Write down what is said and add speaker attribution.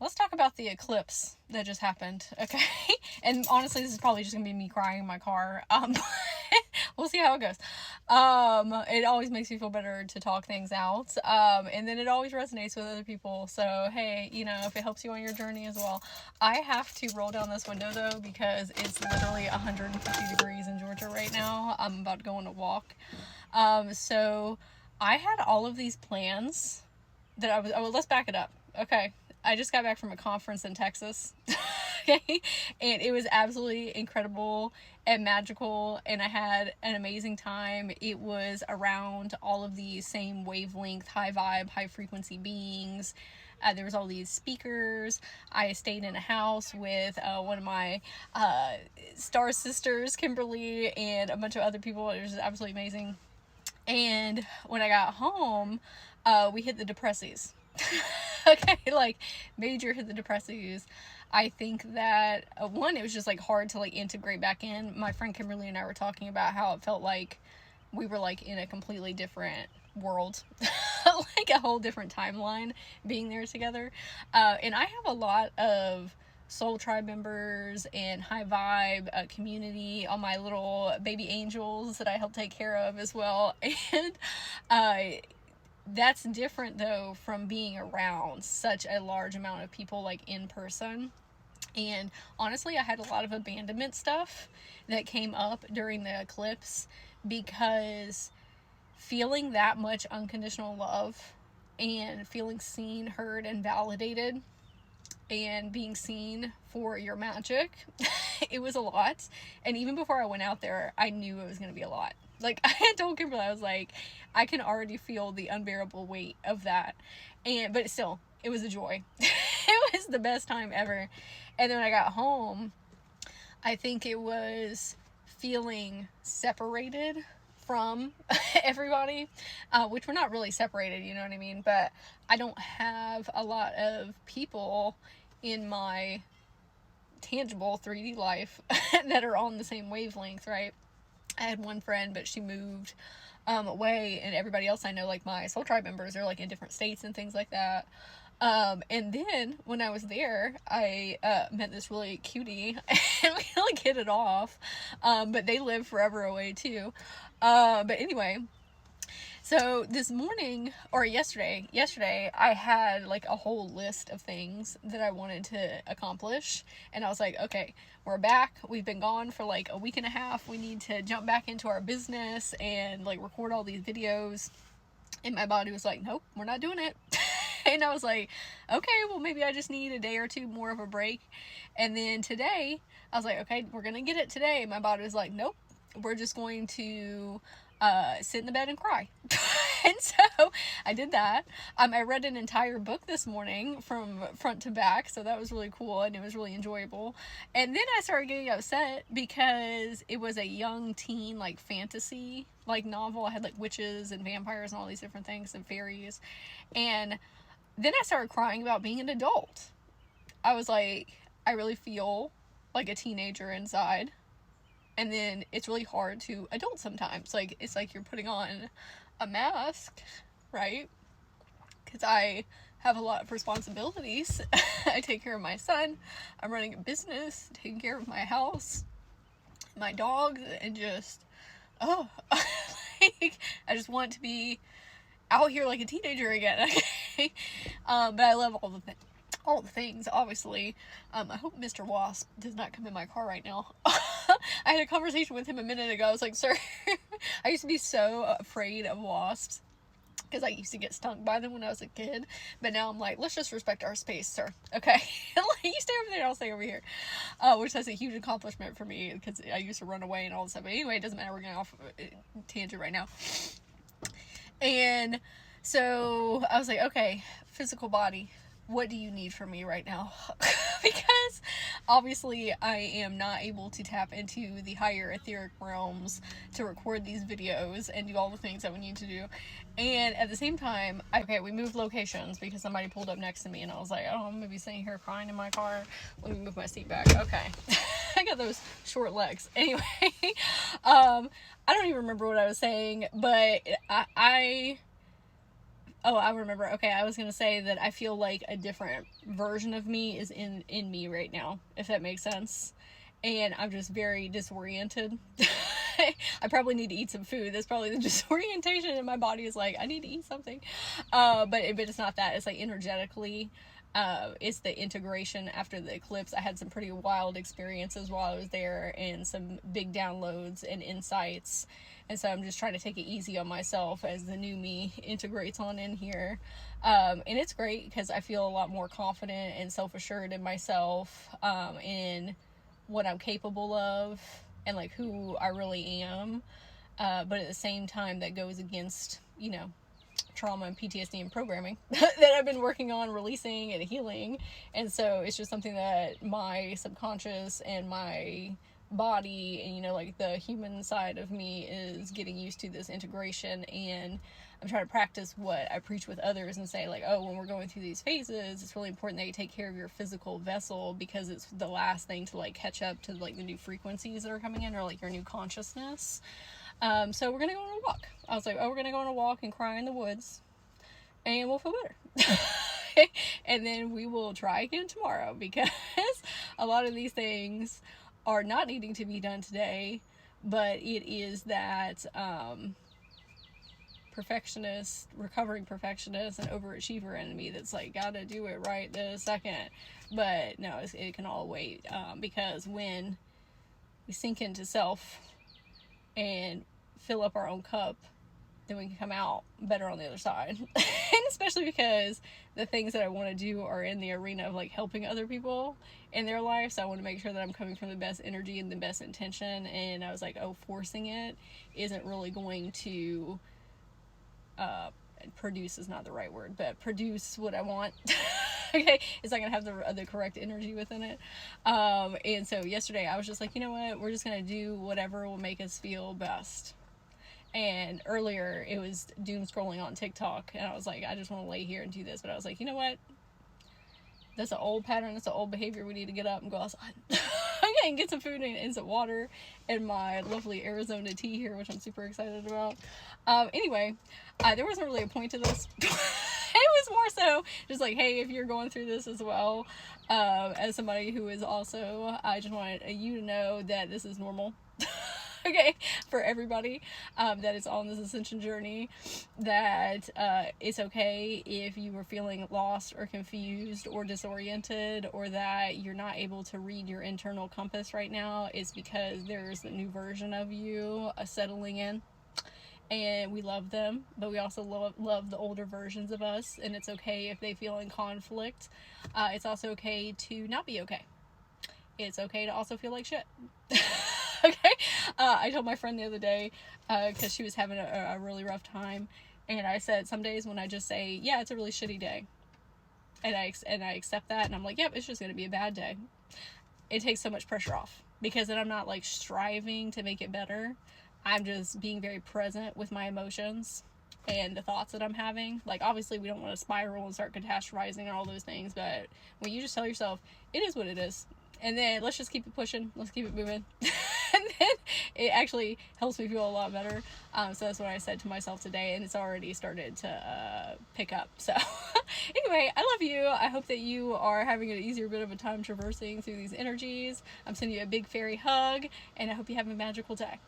Speaker 1: let's talk about the eclipse that just happened, okay? And honestly, this is probably just gonna be me crying in my car. We'll see how it goes. It always makes me feel better to talk things out. And then it always resonates with other people. So, hey, you know, if it helps you on your journey as well. I have to roll down this window, though, because it's literally 150 degrees in Georgia right now. I'm about to go on a walk. So I had all of these plans that let's back it up. Okay. I just got back from a conference in Texas. Okay. And it was absolutely incredible and magical. And I had an amazing time. It was around all of these same wavelength, high vibe, high frequency beings. There was all these speakers. I stayed in a house with one of my star sisters, Kimberly, and a bunch of other people. It was absolutely amazing. And when I got home, we hit the depressies. Okay, like major hit the depressies. I think that one, it was just like hard to like integrate back in. My friend Kimberly and I were talking about how it felt like we were like in a completely different world, like a whole different timeline being there together. And I have a lot of soul tribe members and high vibe community, all my little baby angels that I help take care of as well. And that's different though from being around such a large amount of people like in person. And honestly, I had a lot of abandonment stuff that came up during the eclipse, because feeling that much unconditional love and feeling seen, heard, and validated, and being seen for your magic, it was a lot. And even before I went out there, I knew it was going to be a lot. Like, I had told Kimberly, I was like, I can already feel the unbearable weight of that. But still, it was a joy. It was the best time ever. And then when I got home, I think it was feeling separated from everybody, which we're not really separated, you know what I mean? But I don't have a lot of people in my tangible 3D life that are on the same wavelength, right? I had one friend, but she moved away, and everybody else I know, like my soul tribe members, are like in different states and things like that. And then when I was there, I met this really cutie, and we like hit it off. But they live forever away too. But anyway, so this morning, or yesterday, I had like a whole list of things that I wanted to accomplish. And I was like, okay, we're back. We've been gone for like a week and a half. We need to jump back into our business and like record all these videos. And my body was like, nope, we're not doing it. And I was like, okay, well, maybe I just need a day or two more of a break. And then today, I was like, okay, we're going to get it today. And my body was like, nope, we're just going to sit in the bed and cry. And so I did that. I read an entire book this morning from front to back, so that was really cool, and it was really enjoyable. And then I started getting upset because it was a young teen like fantasy like novel. I had like witches and vampires and all these different things and fairies. And then I started crying about being an adult. I was like, I really feel like a teenager inside. And then it's really hard to adult sometimes. Like, it's like you're putting on a mask, right? Because I have a lot of responsibilities. I take care of my son. I'm running a business, taking care of my house, my dogs, and just, like, I just want to be out here like a teenager again. Okay? But I love all the things, obviously. I hope Mr. Wasp does not come in my car right now. I had a conversation with him a minute ago. I was like, sir, I used to be so afraid of wasps because I used to get stung by them when I was a kid. But now I'm like, let's just respect our space, sir. Okay? Like, you stay over there, I'll stay over here. Which is a huge accomplishment for me because I used to run away and all this stuff. But anyway, it doesn't matter. We're going off tangent right now. And so I was like, okay, physical body, what do you need from me right now? Because obviously I am not able to tap into the higher etheric realms to record these videos and do all the things that we need to do. And at the same time, we moved locations because somebody pulled up next to me, and I was like, oh, I'm gonna be sitting here crying in my car. Let me move my seat back. Okay. I got those short legs. Anyway, I don't even remember what I was saying, but I Oh, I remember. Okay, I was gonna say that I feel like a different version of me is in me right now, if that makes sense. And I'm just very disoriented. I probably need to eat some food. That's probably the disorientation, and my body is like, I need to eat something. But it's not that. It's like energetically. It's the integration after the eclipse. I had some pretty wild experiences while I was there, and some big downloads and insights. And so I'm just trying to take it easy on myself as the new me integrates on in here. And it's great because I feel a lot more confident and self-assured in myself, in what I'm capable of, and like who I really am. But at the same time, that goes against, trauma and PTSD and programming that I've been working on releasing and healing. And so it's just something that my subconscious and my body and, like the human side of me is getting used to this integration. And I'm trying to practice what I preach with others and say, like, oh, when we're going through these phases, it's really important that you take care of your physical vessel, because it's the last thing to like catch up to like the new frequencies that are coming in, or like your new consciousness. So we're gonna go on a walk. I was like, oh, we're gonna go on a walk and cry in the woods, and we'll feel better. And then we will try again tomorrow, because a lot of these things are not needing to be done today, but it is that recovering perfectionist and overachiever in me that's like, gotta do it right this second. But no, it can all wait, because when we sink into self and fill up our own cup, then we can come out better on the other side. And especially because the things that I want to do are in the arena of like helping other people in their life, so I want to make sure that I'm coming from the best energy and the best intention. And I was like, oh, forcing it isn't really going to produce is not the right word, but produce what I want. Okay, it's not gonna have the correct energy within it. And so yesterday I was just like, you know what, we're just gonna do whatever will make us feel best. And earlier it was doom scrolling on TikTok, and I was like, I just want to lay here and do this. But I was like, you know what, that's an old pattern, that's an old behavior. We need to get up and go outside. Okay, and get some food and some water and my lovely Arizona tea here, which I'm super excited about. Anyway, there wasn't really a point to this. It was more so just like, hey, if you're going through this as well, as somebody who is also, I just wanted you to know that this is normal. Okay, for everybody that is on this ascension journey, that it's okay if you were feeling lost or confused or disoriented, or that you're not able to read your internal compass right now. It's because there's a new version of you settling in, and we love them, but we also love the older versions of us, and it's okay if they feel in conflict. It's also okay to not be okay. It's okay to also feel like shit. Okay, I told my friend the other day, because she was having a really rough time, and I said, some days when I just say, yeah, it's a really shitty day, and I accept that, and I'm like, yep, it's just gonna be a bad day, it takes so much pressure off, because then I'm not like striving to make it better. I'm just being very present with my emotions and the thoughts that I'm having. Like, obviously we don't want to spiral and start catastrophizing and all those things, but when you just tell yourself it is what it is, and then let's just keep it pushing, let's keep it moving. And then it actually helps me feel a lot better. So that's what I said to myself today, and it's already started to pick up. So anyway, I love you. I hope that you are having an easier bit of a time traversing through these energies. I'm sending you a big fairy hug, and I hope you have a magical day.